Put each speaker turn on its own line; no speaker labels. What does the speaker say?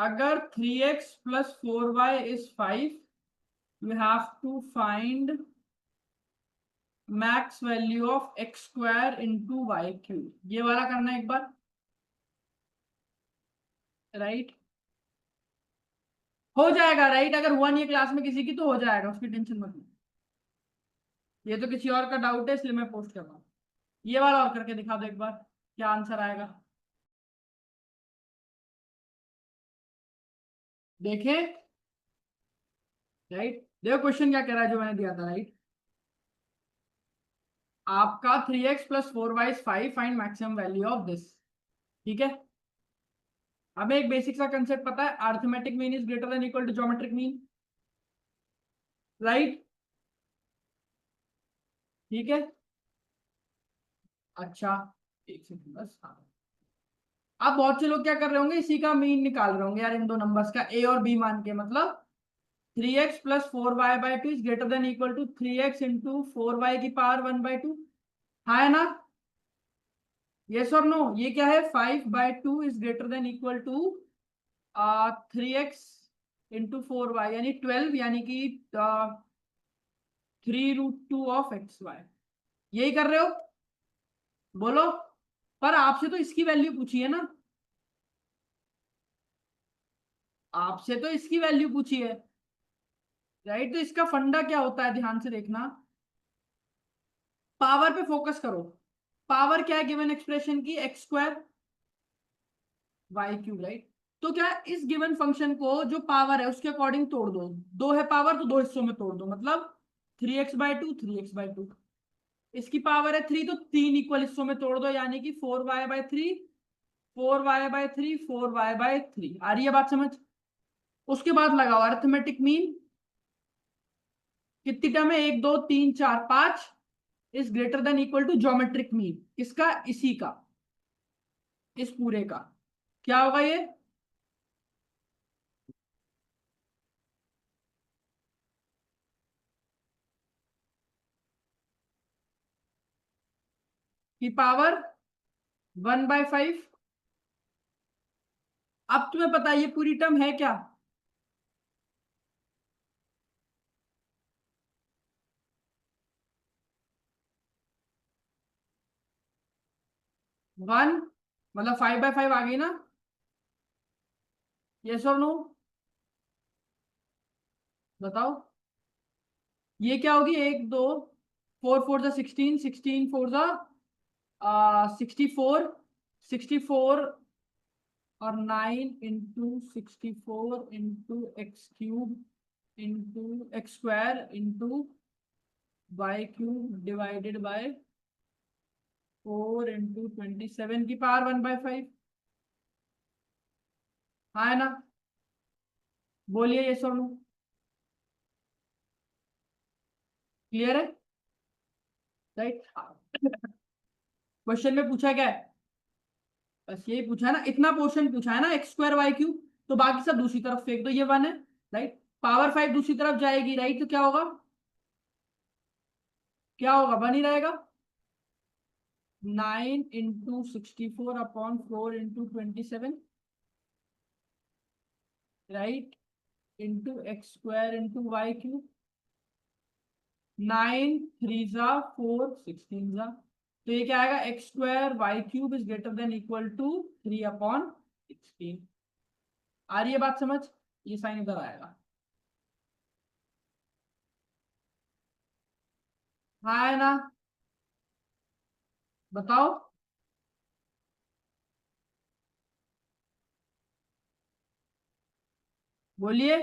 अगर 3x plus 4y is 5, you have to find max value of x square into y cube. ये वाला करना है एक बार, राइट? हो जाएगा, राइट? अगर हुआ नहीं है क्लास में किसी की तो हो जाएगा, उसकी टेंशन मत लो। ये तो किसी और का डाउट है इसलिए मैं पोस्ट कर रहा हूँ। ये वाला और करके दिखा दो एक बार, क्या आंसर आएगा देखें, राइट? देखो क्वेश्चन क्या कह रहा है जो मैंने दिया था, राइट? आपका 3x plus 4y is 5, find maximum value of this. ठीक है, हमें एक बेसिक सा कंसेप्ट पता है, arithmetic mean is greater than equal to geometric mean, right? ठीक है, अच्छा, एक सेकंड बस। हाँ, अब बहुत से लोग क्या कर रहे होंगे, इसी का मीन निकाल रहे होंगे यार, इन दो नंबर्स का ए और बी मान के, मतलब 3x plus 4y/2 is greater than equal to 3x into 4y की पावर 1/2। हाँ है ना? यस और नो? ये क्या है, 5/2 is greater than equal to 3x into 4y, यानी 12, यानी कि 3√2 ऑफ XY। यही कर रहे हो? बोलो। पर आपसे तो इसकी वैल्यू पूछी है ना, आपसे तो इसकी वैल्यू पूछी है, राइट? तो इसका फंडा क्या होता है, ध्यान से देखना, पावर पे फोकस करो। पावर क्या है गिवन एक्सप्रेशन की, X square Y cube, right? तो क्या इस गिवन फंक्शन को जो पावर है उसके अकॉर्डिंग तोड़ दो। दो है पावर तो दो हिस्सों में तोड़ दो, मतलब 3x/2, 3x/2। इसकी पावर है 3 तो 3 इक्वल हिस्सों में तोड़ दो, यानी कि 4y/3, 4y/3, 4y/3। आ रही है बात समझ? उसके बाद लगाओ अरिथमेटिक मीन, कितनी टर्म है, 1 2 3 4 5, is greater than equal to geometric mean, किसका, इसी का, इस पूरे का। क्या होगा ये, की पावर 1/5। अब तुम्हें पता है ये पूरी टर्म है क्या, 1, मतलब 5/5 आ गई ना? यस और नो? बताओ। ये क्या होगी, 1 2, 4 4 जा 16, 16 4 जा 64, 64 और 9 into 64 into X cube into X square into Y cube divided by 4 into 27 की पावर 1/5। हाँ है ना? बोलिए ये सब, क्लियर है, राइट? क्वेश्चन में पूछा क्या है, बस यही पूछा है ना, इतना पोर्शन पूछा है ना, एक्स स्क्वायर वाई क्यूब, तो बाकी सब दूसरी तरफ फेंक दो, ये 1 है, राइट? पावर 5 दूसरी तरफ जाएगी, राइट? तो क्या होगा, क्या होगा, 1 ही रहेगा। 9 into 64/4 into 27, right? Into X square into Y cube, 9 3 जा 4 16 जा, तो ये क्या आएगा, X square Y cube is greater than equal to 3/16। आ रही है बात समझ? ये साइन इधर आएगा। हाँ है ना? बताओ। बोलिए।